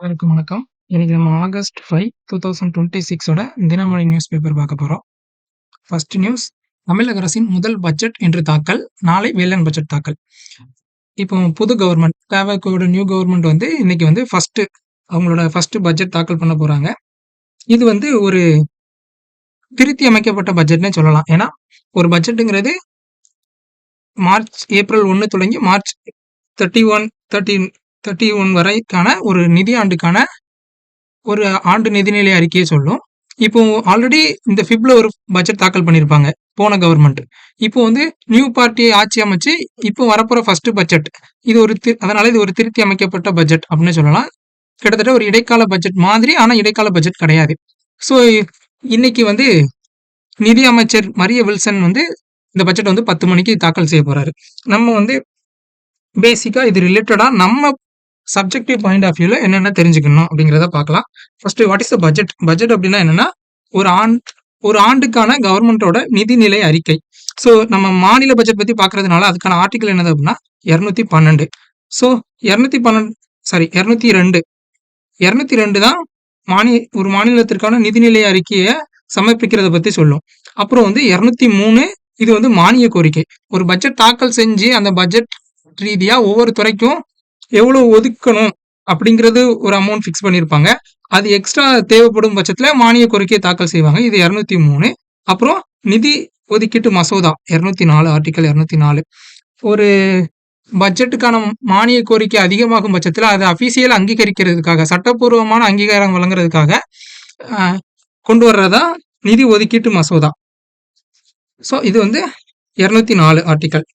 அனைவருக்கும் வணக்கம். இன்னைக்கு நம்ம ஆகஸ்ட் 5, 2026 தினமணி நியூஸ் பேப்பர் பார்க்க போறோம். ஃபர்ஸ்ட் நியூஸ், தமிழக அரசின் முதல் பட்ஜெட் இன்று தாக்கல். நாளை வேளாண் பட்ஜெட் தாக்கல். இப்போ புது கவர்மெண்ட், தவேகாவோட நியூ கவர்மெண்ட் இன்னைக்கு அவங்களோட ஃபர்ஸ்ட் பட்ஜெட் தாக்கல் பண்ண போறாங்க. இது ஒரு திருத்தி அமைக்கப்பட்ட பட்ஜெட்னே சொல்லலாம். ஏன்னா ஒரு பட்ஜெட்டுங்கிறது ஏப்ரல் 1 தொடங்கி மார்ச் 31 வரைக்கான ஒரு நிதி ஆண்டுக்கான ஒரு ஆண்டு நிதிநிலை அறிக்கையை சொல்லும். இப்போ ஆல்ரெடி இந்த ஃபிப்ல ஒரு பட்ஜெட் தாக்கல் பண்ணியிருப்பாங்க போன கவர்மெண்ட். இப்போ நியூ பார்ட்டியை ஆட்சி அமைச்சு இப்போ வரப்போற ஃபர்ஸ்ட் பட்ஜெட். அதனால இது ஒரு திருத்தி அமைக்கப்பட்ட பட்ஜெட் அப்படின்னு சொல்லலாம். கிட்டத்தட்ட ஒரு இடைக்கால பட்ஜெட் மாதிரி, ஆனா இடைக்கால பட்ஜெட் கிடையாது. ஸோ இன்னைக்கு நிதி அமைச்சர் மரிய வில்சன் இந்த பட்ஜெட் 10 மணிக்கு தாக்கல் செய்ய போறாரு. நம்ம பேசிக்கா இது ரிலேட்டடா நம்ம சப்ஜெக்டிவ் பாயிண்ட் ஆஃப் வியூல என்னென்ன தெரிஞ்சுக்கணும் அப்படிங்கிறத பார்க்கலாம். First, what is the budget? Budget அப்படின்னா என்னன்னா ஒரு ஆண்டுக்கான கவர்மெண்டோட நிதிநிலை அறிக்கை. ஸோ நம்ம மாநில பட்ஜெட் பத்தி பார்க்கறதுனால அதுக்கான ஆர்டிகல் என்னது அப்படின்னா 212. ஸோ 202 தான் ஒரு மாநிலத்திற்கான நிதிநிலை அறிக்கையை சமர்ப்பிக்கிறத பத்தி சொல்லும். அப்புறம் 203 இது மானிய கோரிக்கை. ஒரு பட்ஜெட் தாக்கல் செஞ்சு அந்த பட்ஜெட் ரீதியா ஒவ்வொரு துறைக்கும் எவ்வளவு ஒதுக்கணும் அப்படிங்கிறது ஒரு அமௌண்ட் ஃபிக்ஸ் பண்ணியிருப்பாங்க. அது எக்ஸ்ட்ரா தேவைப்படும் பட்சத்துல மானிய கோரிக்கையை தாக்கல் செய்வாங்க. இது 203. அப்புறம் நிதி ஒதுக்கீட்டு மசோதா 204, ஆர்டிகல் 204. ஒரு பட்ஜெட்டுக்கான மானிய கோரிக்கை அதிகமாகும் பட்சத்துல அதை அபிஷியல் அங்கீகரிக்கிறதுக்காக, சட்டப்பூர்வமான அங்கீகாரம் வழங்குறதுக்காக கொண்டு வர்றதா நிதி ஒதுக்கீட்டு மசோதா. ஸோ இது 204 ஆர்டிகல்.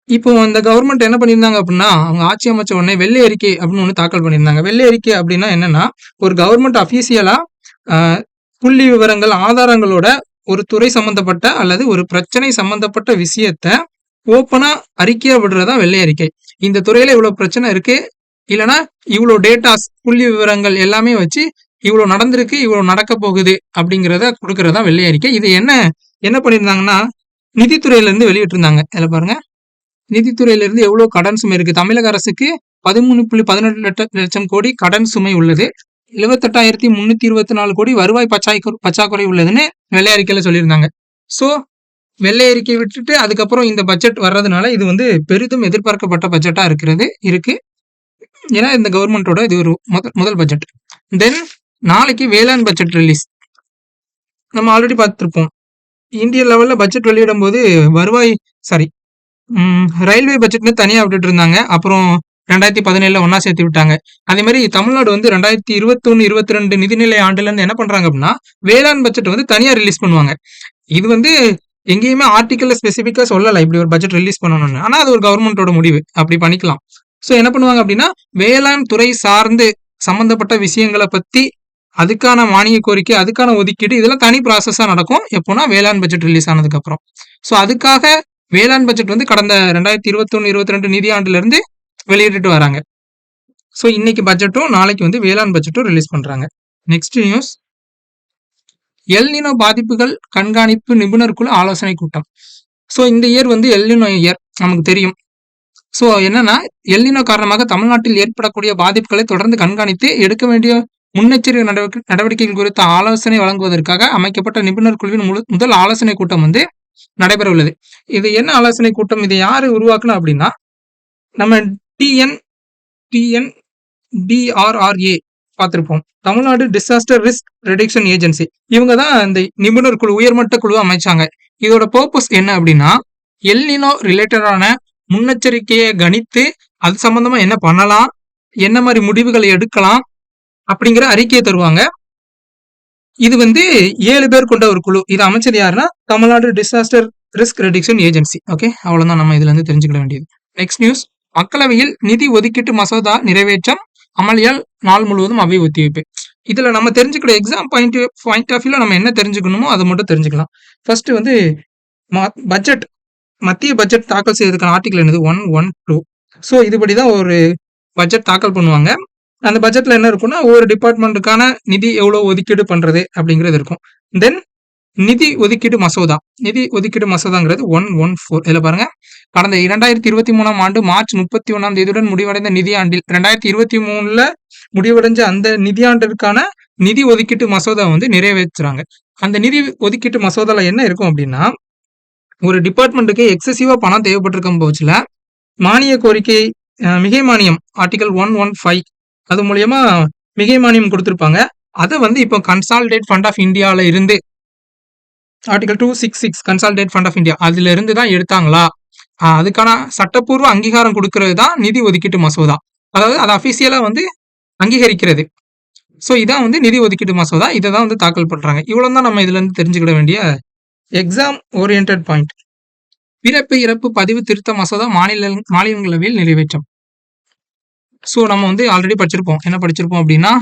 இப்போ அந்த கவர்மெண்ட் என்ன பண்ணியிருந்தாங்க அப்படின்னா, அவங்க ஆட்சி அமைச்ச உடனே வெள்ளை அறிக்கை அப்படின்னு ஒன்று தாக்கல் பண்ணியிருந்தாங்க. வெள்ளை அறிக்கை அப்படின்னா என்னன்னா, ஒரு கவர்மெண்ட் அஃபீஷியலா புள்ளி விவரங்கள், ஆதாரங்களோட ஒரு துறை சம்பந்தப்பட்ட அல்லது ஒரு பிரச்சனை சம்பந்தப்பட்ட விஷயத்த ஓப்பனா அறிக்கையா விடுறதா வெள்ளை அறிக்கை. இந்த துறையில இவ்வளவு பிரச்சனை இருக்கு, இல்லைன்னா இவ்வளவு டேட்டாஸ், புள்ளி விவரங்கள் எல்லாமே வச்சு இவ்வளவு நடந்திருக்கு, இவ்வளவு நடக்க போகுது அப்படிங்கிறத கொடுக்கறதா வெள்ளை அறிக்கை. இது என்ன பண்ணியிருந்தாங்கன்னா, நிதித்துறையில இருந்து வெளியிட்டு இருந்தாங்க. இதுல பாருங்க, நிதித்துறையிலிருந்து எவ்வளவு கடன் சுமை இருக்கு. தமிழக அரசுக்கு 13.18 லட்சம் கோடி கடன் சுமை உள்ளது. 78,324 கோடி வருவாய் பற்றாக்குறை உள்ளதுன்னு வெள்ளை அறிக்கையில சொல்லியிருந்தாங்க. ஸோ வெள்ளை அறிக்கை விட்டுட்டு அதுக்கப்புறம் இந்த பட்ஜெட் வர்றதுனால இது பெரிதும் எதிர்பார்க்கப்பட்ட பட்ஜெட்டா இருக்கு. ஏன்னா இந்த கவர்மெண்டோட இது ஒரு முதல் பட்ஜெட். தென் நாளைக்கு வேளாண் பட்ஜெட் ரிலீஸ். நம்ம ஆல்ரெடி பார்த்துருப்போம், இந்திய லெவல்ல பட்ஜெட் வெளியிடும் போது ரயில்வே பட்ஜெட்னு தனியா விட்டுட்டு இருந்தாங்க. அப்புறம் 2017 ஒன்னா சேர்த்து விட்டாங்க. அதே மாதிரி தமிழ்நாடு 2021-22 நிதிநிலை ஆண்டுல இருந்து என்ன பண்றாங்க அப்படின்னா, வேளாண் பட்ஜெட் தனியா ரிலீஸ் பண்ணுவாங்க. இது எங்கேயுமே ஆர்டிக்கல்ல ஸ்பெசிபிக்கா சொல்லல இப்படி ஒரு பட்ஜெட் ரிலீஸ் பண்ணணும்னு. ஆனா அது ஒரு கவர்மெண்டோட முடிவு, அப்படி பண்ணிக்கலாம். ஸோ என்ன பண்ணுவாங்க அப்படின்னா, வேளாண் துறை சார்ந்து சம்பந்தப்பட்ட விஷயங்களை பத்தி, அதுக்கான மானிய கோரிக்கை, அதுக்கான ஒதுக்கீடு, இதெல்லாம் தனி ப்ராசஸா நடக்கும். எப்போனா வேளாண் பட்ஜெட் ரிலீஸ் ஆனதுக்கு அப்புறம். ஸோ அதுக்காக வேளாண் பட்ஜெட் கடந்த 2021-22 நிதி ஆண்டுல இருந்து வெளியிட்டு வராங்க. ஸோ இன்னைக்கு பட்ஜெட்டும் நாளைக்கு வேளாண் பட்ஜெட்டும் ரிலீஸ் பண்றாங்க. நெக்ஸ்ட் நியூஸ், எல்னினோ பாதிப்புகள் கண்காணிப்பு நிபுணர் குழு ஆலோசனை கூட்டம். ஸோ இந்த இயர் எல்னினோ இயர் நமக்கு தெரியும். ஸோ என்னன்னா, எல்னினோ காரணமாக தமிழ்நாட்டில் ஏற்படக்கூடிய பாதிப்புகளை தொடர்ந்து கண்காணித்து எடுக்க வேண்டிய முன்னெச்சரிக்கை நடவடிக்கைகள் குறித்த ஆலோசனை வழங்குவதற்காக அமைக்கப்பட்ட நிபுணர் குழுவின் முதல் ஆலோசனை கூட்டம் நடைபெற உள்ளது. இது என்ன ஆலோசனை கூட்டம்? இதை யாரு உருவாக்கணும் அப்படின்னா, நம்ம TNDRRA பார்த்திருப்போம், Tamil Nadu disaster risk reduction agency. இவங்க தான் இந்த நிபுணர் குழு, உயர்மட்ட குழு அமைச்சாங்க. இதோட பர்பஸ் என்ன அப்படின்னா, எல்னினோ ரிலேட்டடான முன்னெச்சரிக்கையை கணித்து அது சம்பந்தமா என்ன பண்ணலாம், என்ன மாதிரி முடிவுகளை எடுக்கலாம் அப்படிங்கிற அறிக்கையை தருவாங்க. இது 7 பேர் கொண்ட ஒரு குழு. இது அமைச்சது யாருன்னா, Tamil Nadu disaster risk reduction agency. Okay, அவ்வளவுதான் நம்ம இதுல இருந்து தெரிஞ்சுக்க வேண்டியது. நெக்ஸ்ட் நியூஸ், மக்களவையில் நிதி ஒதுக்கீட்டு மசோதா நிறைவேற்றம், அமளியால் நாள் முழுவதும் அவை ஒத்திவைப்பு. இதுல நம்ம தெரிஞ்சுக்கிற எக்ஸாம் பாயிண்ட் ஆஃப் வியூல நம்ம என்ன தெரிஞ்சுக்கணுமோ அதை மட்டும் தெரிஞ்சுக்கலாம். ஃபர்ஸ்ட் பட்ஜெட், மத்திய பட்ஜெட் தாக்கல் செய்வதற்கான ஆர்டிகல் என்னது? 112. ஸோ இதுபடிதான் ஒரு பட்ஜெட் தாக்கல் பண்ணுவாங்க. அந்த பட்ஜெட்ல என்ன இருக்கும்னா, ஒவ்வொரு டிபார்ட்மெண்ட்டுக்கான நிதி எவ்வளவு ஒதுக்கீடு பண்றது அப்படிங்கிறது இருக்கும். தென் நிதி ஒதுக்கீடு மசோதாங்கிறது 114. இதுல பாருங்க, கடந்த 2023ஆம் ஆண்டு மார்ச் 31ஆம் தேதியுடன் முடிவடைந்த நிதியாண்டில் 2023ல முடிவடைஞ்ச அந்த நிதியாண்டிற்கான நிதி ஒதுக்கீட்டு மசோதா வந்து நிறைவேற்றுறாங்க. அந்த நிதி ஒதுக்கீட்டு மசோதால என்ன இருக்கும் அப்படின்னா, ஒரு டிபார்ட்மெண்ட்டுக்கு எக்ஸசிவா பணம் தேவைப்பட்டிருக்கும் பட்சத்துல மானிய கோரிக்கை மிகை மானியம் ஆர்டிகல் 115 அது மூலியமா மிகை மானியம் கொடுத்திருப்பாங்க. அதை வந்து இப்போ கன்சாலிடேட் ஃபண்ட் ஆஃப் இந்தியால இருந்து article 266 consolidate fund of India அதுல இருந்து தான் எடுத்தாங்களா, அதுக்கான சட்டப்பூர்வ அங்கீகாரம் கொடுக்கிறது தான் நிதி ஒதுக்கீட்டு மசோதா. அதாவது அதை அபிஷியலா வந்து அங்கீகரிக்கிறது. ஸோ இதான் வந்து நிதி ஒதுக்கீட்டு மசோதா. இதை தான் வந்து தாக்கல் பண்றாங்க. இவ்வளவு தான் நம்ம இதுல இருந்து தெரிஞ்சுக்கிட வேண்டிய எக்ஸாம் ஓரியன்ட் பாயிண்ட். பிறப்பு இறப்பு பதிவு திருத்த மசோதா மாநிலங்களவையில் நிறைவேற்றம். ஸோ நம்ம வந்து ஆல்ரெடி படிச்சிருப்போம். என்ன படிச்சிருப்போம் அப்படின்னா,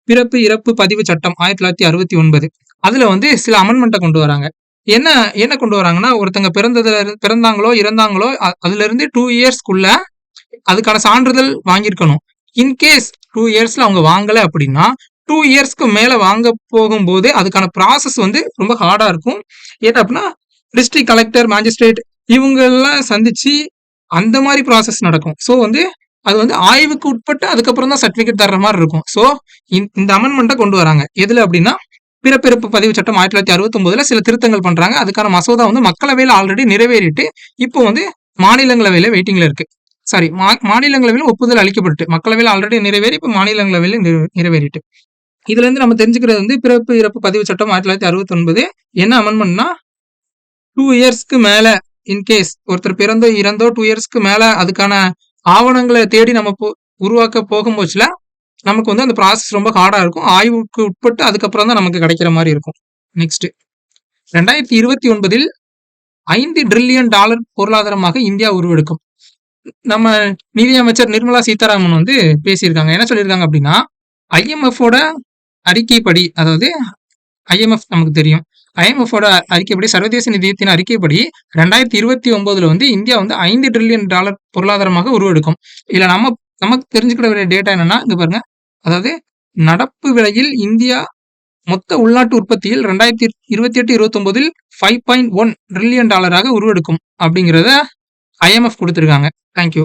பிறப்பு இறப்பு பதிவு சட்டம் 1969 அதுல வந்து சில அமெண்ட்மெண்ட்டை கொண்டு வராங்க. என்ன என்ன கொண்டு வராங்கன்னா, ஒருத்தங்க பிறந்தாங்களோ இறந்தாங்களோ அதுல இருந்து 2 இயர்ஸ்க்குள்ள அதுக்கான சான்றிதழ் வாங்கியிருக்கணும். இன்கேஸ் 2 இயர்ஸ்ல அவங்க வாங்கல அப்படின்னா 2 இயர்ஸ்க்கு மேல வாங்க போகும்போது அதுக்கான ப்ராசஸ் வந்து ரொம்ப ஹார்டா இருக்கும். ஏன்னா அப்படின்னா டிஸ்ட்ரிக்ட் கலெக்டர், மேஜிஸ்ட்ரேட் இவங்க எல்லாம் சந்திச்சு அந்த மாதிரி ப்ராசஸ் நடக்கும். ஸோ வந்து அது வந்து ஆய்வுக்கு உட்பட்டு அதுக்கப்புறம் தான் சர்டிபிகேட் தர்ற மாதிரி இருக்கும். ஸோ இந்த அமெண்ட்மெண்ட்டை கொண்டு வராங்க. எதுல அப்படின்னா, பிறப்பிறப்பு பதிவு சட்டம் 1969ல சில திருத்தங்கள் பண்றாங்க. அதுக்கான மசோதா வந்து மக்களவையில் ஆல்ரெடி நிறைவேறிட்டு இப்போ வந்து மாநிலங்களவையில வெயிட்டிங்ல இருக்கு. சாரி, மாநிலங்களவையில் ஒப்புதல் அளிக்கப்பட்டு மக்களவையில் ஆல்ரெடி நிறைவேறி இப்போ மாநிலங்களவையில் நிறைவேறிட்டு. இதுல இருந்து நம்ம தெரிஞ்சுக்கிறது வந்து பிறப்பு இறப்பு பதிவு சட்டம் 1969 என்ன அமெண்ட்மெண்ட்னா, 2 இயர்ஸ்க்கு மேல இன்கேஸ் ஒருத்தர் பிறந்தோ இறந்தோ 2 இயர்ஸ்க்கு மேல அதுக்கான ஆவணங்களை தேடி நம்ம உருவாக்க போகும்போதுல நமக்கு வந்து அந்த ப்ராசஸ் ரொம்ப ஹார்டா இருக்கும். ஆய்வுக்கு உட்பட்டு அதுக்கப்புறம் தான் நமக்கு கிடைக்கிற மாதிரி இருக்கும். நெக்ஸ்ட் 2029 $5 டிரில்லியன் பொருளாதாரமாக இந்தியா உருவெடுக்கும். நம்ம நிதியமைச்சர் நிர்மலா சீதாராமன் வந்து பேசியிருக்காங்க. என்ன சொல்லியிருக்காங்க அப்படின்னா, IMF-ஓட அறிக்கைப்படி, அதாவது IMF நமக்கு தெரியும், IMF-ஓட அறிக்கைப்படி, சர்வதேச நிதியத்தின் அறிக்கைப்படி 2029 வந்து இந்தியா வந்து $5 டிரில்லியன் பொருளாதாரமாக உருவெடுக்கும். இல்ல நமக்கு தெரிஞ்சுக்கிற வேண்டிய டேட்டா என்னன்னா, இங்க பாருங்க, அதாவது நடப்பு விலையில் இந்தியா மொத்த உள்நாட்டு உற்பத்தியில் 2028-29 $5.1 டிரில்லியன் உருவெடுக்கும் அப்படிங்கிறத IMF கொடுத்திருக்காங்க. தேங்க்யூ.